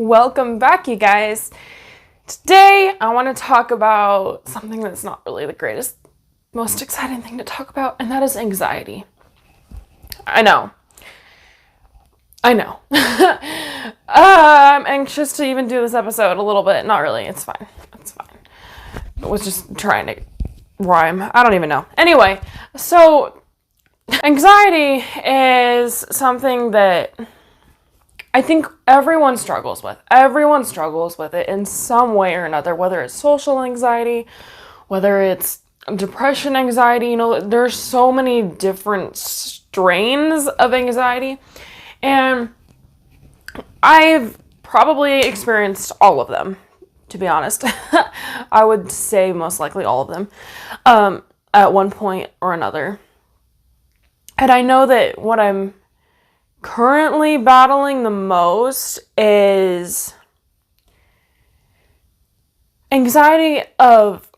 Welcome back, you guys. Today, I want to talk about something that's not really the greatest, most exciting thing to talk about, and that is anxiety. I know. I'm anxious to even do this episode a little bit. Not really. It's fine. I was just trying to rhyme. I don't even know. Anyway, so anxiety is something that I think everyone struggles with. Everyone struggles with it in some way or another, whether it's social anxiety, whether it's depression anxiety. There's so many different strains of anxiety, and I've probably experienced all of them, to be honest. I would say most likely all of them at one point or another. And I know that what I'm currently battling the most is anxiety of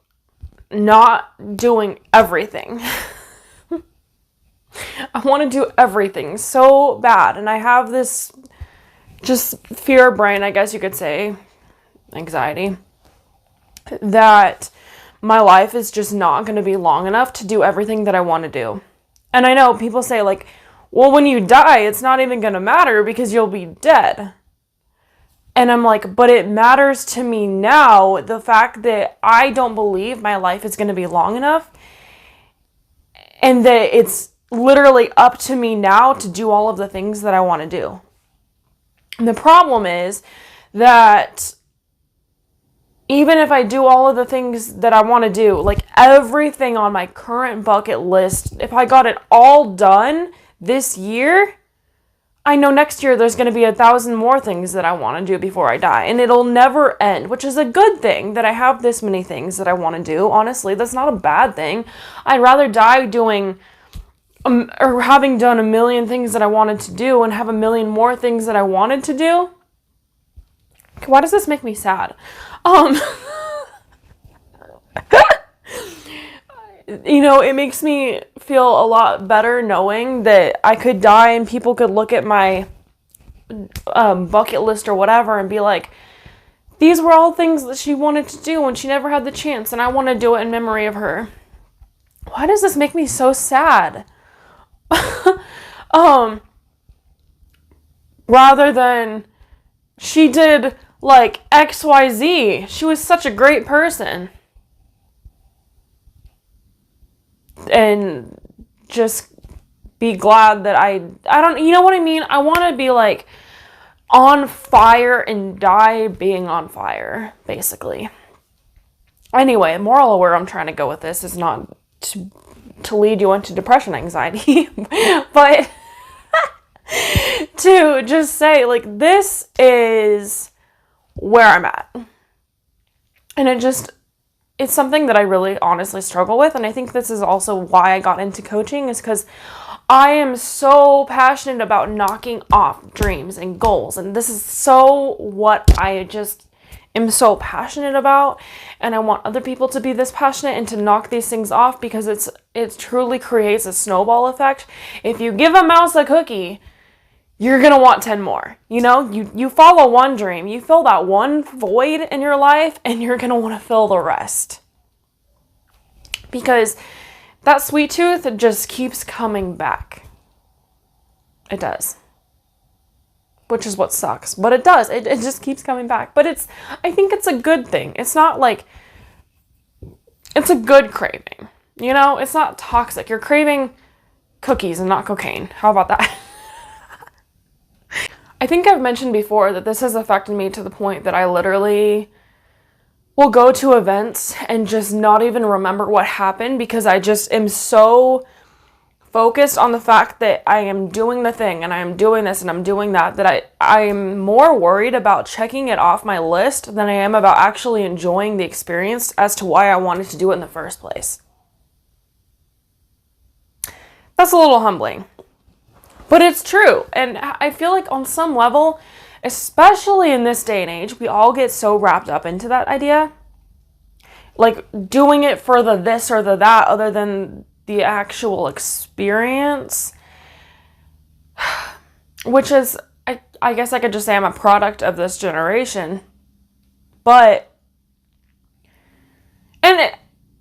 not doing everything. I want to do everything so bad, and I have this just fear brain, I guess you could say, anxiety, that my life is just not going to be long enough to do everything that I want to do. And I know people say, like, well, when you die, it's not even going to matter because you'll be dead. And I'm like, but it matters to me now, the fact that I don't believe my life is going to be long enough, and that it's literally up to me now to do all of the things that I want to do. And the problem is that even if I do all of the things that I want to do, like everything on my current bucket list, if I got it all done this year, I know next year there's going to be 1,000 more things that I want to do before I die, and it'll never end, which is a good thing that I have this many things that I want to do. Honestly, that's not a bad thing. I'd rather die doing or having done 1,000,000 things that I wanted to do and have 1,000,000 more things that I wanted to do. Why does this make me sad? It makes me feel a lot better knowing that I could die and people could look at my bucket list or whatever and be like, these were all things that she wanted to do and she never had the chance, and I want to do it in memory of her. Why does this make me so sad? Rather than she did like XYZ. She was such a great person. And just be glad that I don't, you know what I mean? I want to be like on fire and die being on fire, basically. Anyway, moral of where I'm trying to go with this is not to lead you into depression anxiety, but to just say, like, this is where I'm at. And it's something that I really honestly struggle with. And I think this is also why I got into coaching, is because I am so passionate about knocking off dreams and goals. And this is so what I just am so passionate about. And I want other people to be this passionate and to knock these things off, because it truly creates a snowball effect. If you give a mouse a cookie, you're going to want 10 more. You follow one dream, you fill that one void in your life, and you're going to want to fill the rest. Because that sweet tooth just keeps coming back. It does. Which is what sucks. But it does. It just keeps coming back. But I think it's a good thing. It's not like, it's a good craving. It's not toxic. You're craving cookies and not cocaine. How about that? I think I've mentioned before that this has affected me to the point that I literally will go to events and just not even remember what happened, because I just am so focused on the fact that I am doing the thing and I am doing this and I'm doing that I'm more worried about checking it off my list than I am about actually enjoying the experience as to why I wanted to do it in the first place. That's a little humbling. But it's true, and I feel like on some level, especially in this day and age, we all get so wrapped up into that idea. Like, doing it for the this or the that other than the actual experience. Which is, I guess I could just say I'm a product of this generation. But,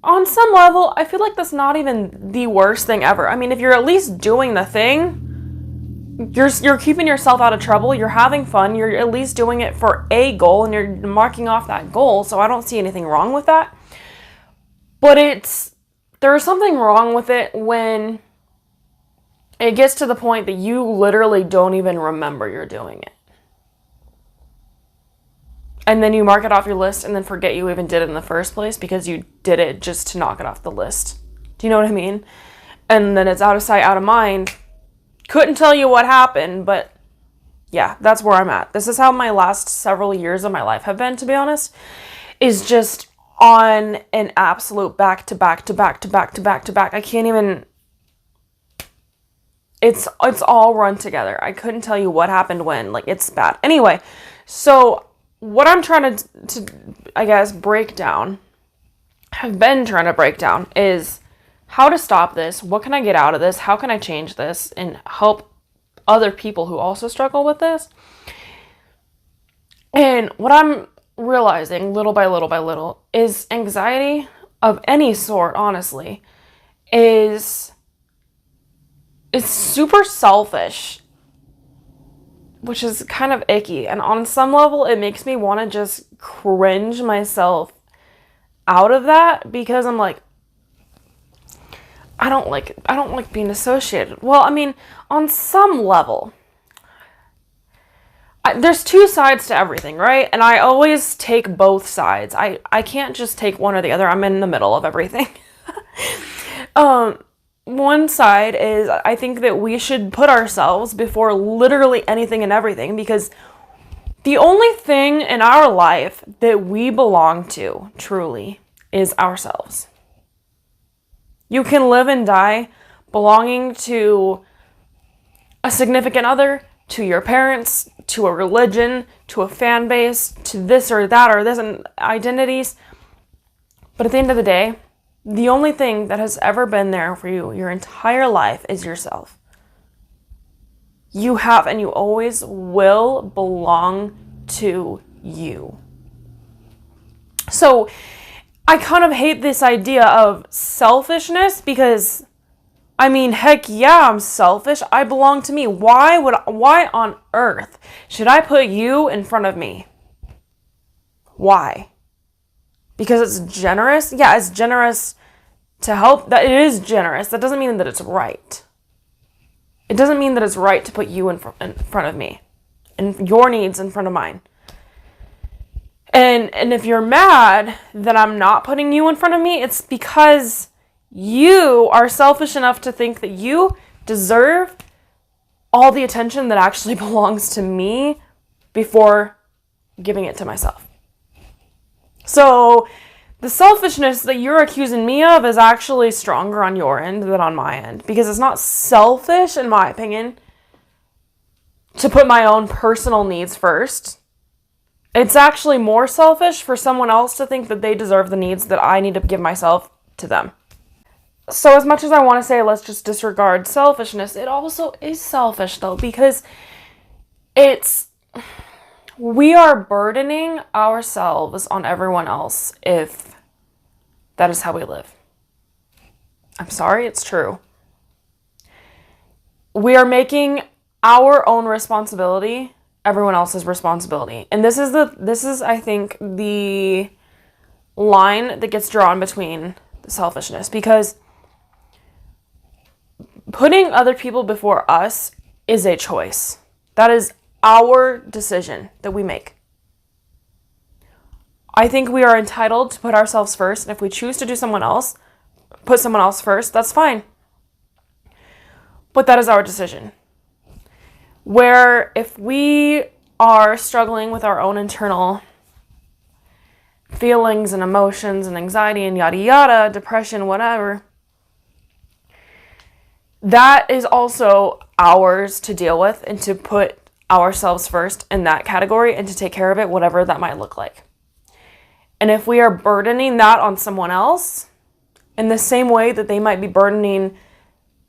on some level, I feel like that's not even the worst thing ever. I mean, if you're at least doing the thing, you're keeping yourself out of trouble, you're having fun, you're at least doing it for a goal, and you're marking off that goal, so I don't see anything wrong with that. But there's something wrong with it when it gets to the point that you literally don't even remember you're doing it. And then you mark it off your list and then forget you even did it in the first place because you did it just to knock it off the list. Do you know what I mean? And then it's out of sight, out of mind. Couldn't tell you what happened, but yeah, that's where I'm at. This is how my last several years of my life have been, to be honest, is just on an absolute back to back to back to back to back to back. I can't even, it's all run together. I couldn't tell you what happened when, like, it's bad. Anyway, so what I'm trying to I guess, have been trying to break down is how to stop this. What can I get out of this? How can I change this and help other people who also struggle with this? And what I'm realizing little by little by little is anxiety of any sort, honestly, is super selfish, which is kind of icky. And on some level, it makes me want to just cringe myself out of that because I'm like, I don't like being associated. Well, I mean, on some level, there's two sides to everything, right? And I always take both sides. I can't just take one or the other. I'm in the middle of everything. One side is I think that we should put ourselves before literally anything and everything, because the only thing in our life that we belong to truly is ourselves. You can live and die belonging to a significant other, to your parents, to a religion, to a fan base, to this or that or this and identities. But at the end of the day, the only thing that has ever been there for you your entire life is yourself. You have and you always will belong to you. So I kind of hate this idea of selfishness because, I mean, heck yeah, I'm selfish. I belong to me. Why on earth should I put you in front of me? Why? Because it's generous? Yeah, it's generous to help. That it is generous. That doesn't mean that it's right. It doesn't mean that it's right to put you in front of me and your needs in front of mine. And if you're mad that I'm not putting you in front of me, it's because you are selfish enough to think that you deserve all the attention that actually belongs to me before giving it to myself. So the selfishness that you're accusing me of is actually stronger on your end than on my end, because it's not selfish, in my opinion, to put my own personal needs first. It's actually more selfish for someone else to think that they deserve the needs that I need to give myself to them. So as much as I want to say let's just disregard selfishness, it also is selfish though, because we are burdening ourselves on everyone else if that is how we live. I'm sorry, it's true. We are making our own responsibility everyone else's responsibility. And this is I think the line that gets drawn between the selfishness, because putting other people before us is a choice. That is our decision that we make. I think we are entitled to put ourselves first, and if we choose to do put someone else first, that's fine. But that is our decision. Where if we are struggling with our own internal feelings and emotions and anxiety and yada yada, depression, whatever, that is also ours to deal with and to put ourselves first in that category and to take care of it, whatever that might look like. And if we are burdening that on someone else in the same way that they might be burdening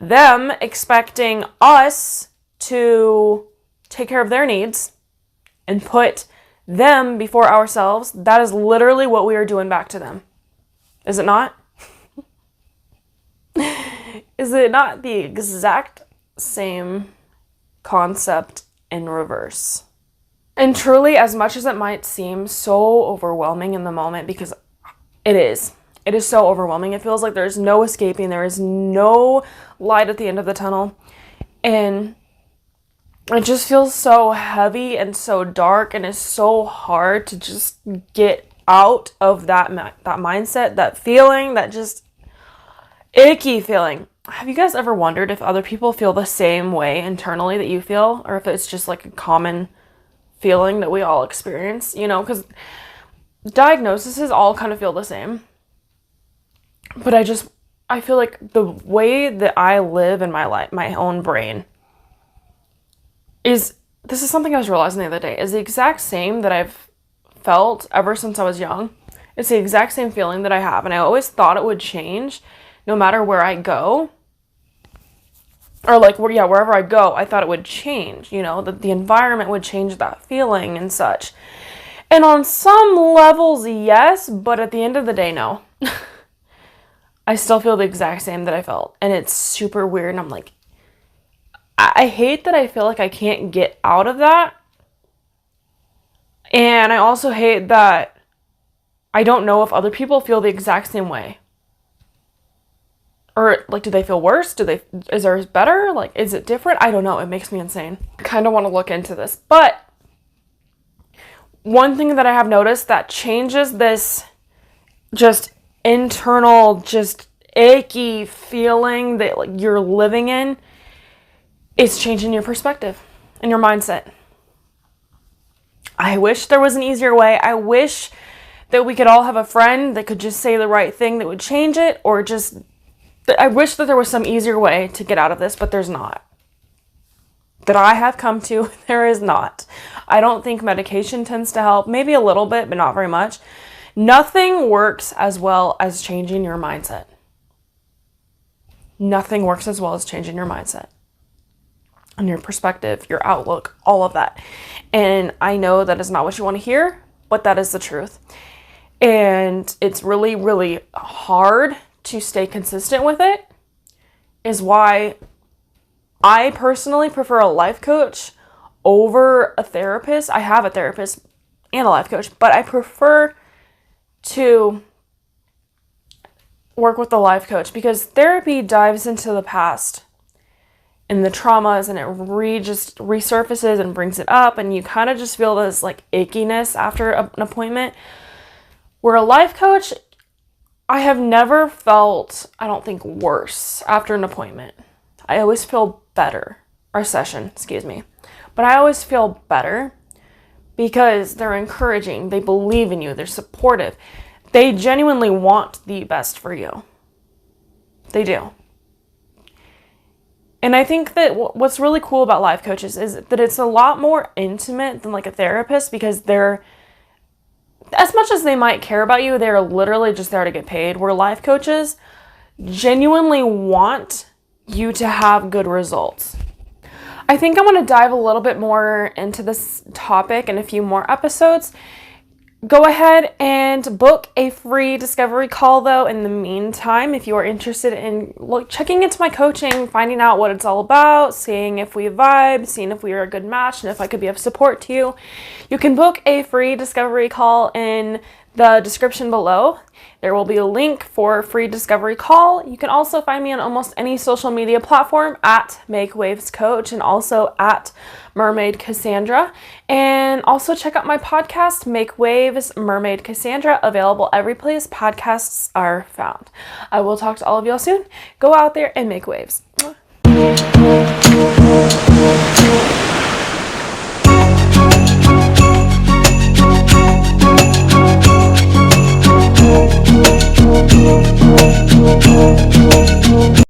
them, expecting us to take care of their needs and put them before ourselves, that is literally what we are doing back to them. Is it not? Is it not the exact same concept in reverse? And truly, as much as it might seem so overwhelming in the moment, because it is so overwhelming. It feels like there's no escaping. There is no light at the end of the tunnel. And it just feels so heavy and so dark, and it's so hard to just get out of that mindset, that feeling, that just icky feeling. Have you guys ever wondered if other people feel the same way internally that you feel, or if it's just like a common feeling that we all experience? You know, because diagnoses all kind of feel the same. But I feel like the way that I live in my life, my own brain, this is something I was realizing the other day, is the exact same that I've felt ever since I was young. It's the exact same feeling that I have, and I always thought it would change no matter where I go. Or like, wherever I go, I thought it would change, you know, that the environment would change that feeling and such. And on some levels, yes, but at the end of the day, no. I still feel the exact same that I felt, and it's super weird, and I'm like, I hate that I feel like I can't get out of that. And I also hate that I don't know if other people feel the exact same way. Or, like, do they feel worse? Is theirs better? Like, is it different? I don't know. It makes me insane. I kind of want to look into this. But one thing that I have noticed that changes this just internal, just icky feeling that like you're living in, it's changing your perspective and your mindset. I wish there was an easier way. I wish that we could all have a friend that could just say the right thing that would change it, or just, I wish that there was some easier way to get out of this, but there's not. That I have come to, there is not. I don't think medication tends to help. Maybe a little bit, but not very much. Nothing works as well as changing your mindset. Nothing works as well as changing your mindset and your perspective, your outlook, all of that. And I know that is not what you want to hear, but that is the truth. And it's really, really hard to stay consistent with it, is why I personally prefer a life coach over a therapist. I have a therapist and a life coach, but I prefer to work with the life coach, because therapy dives into the past and the traumas, and it just resurfaces and brings it up, and you kind of just feel this like ickiness after an appointment. Where a life coach, I have never felt, I don't think, worse after an appointment. I always feel better, or session, excuse me. But I always feel better because they're encouraging, they believe in you, they're supportive. They genuinely want the best for you. They do. And I think that what's really cool about life coaches is that it's a lot more intimate than like a therapist, because they're, as much as they might care about you, they're literally just there to get paid. Where life coaches genuinely want you to have good results. I think I'm going to dive a little bit more into this topic in a few more episodes. Go ahead and book a free discovery call, though, in the meantime, if you are interested in checking into my coaching, finding out what it's all about, seeing if we vibe, seeing if we are a good match, and if I could be of support to you. You can book a free discovery call in the description below. There will be a link for a free discovery call. You can also find me on almost any social media platform at Make Waves Coach, and also at Mermaid Kassandra. And also check out my podcast, Make Waves Mermaid Kassandra, available every place podcasts are found. I will talk to all of y'all soon. Go out there and make waves.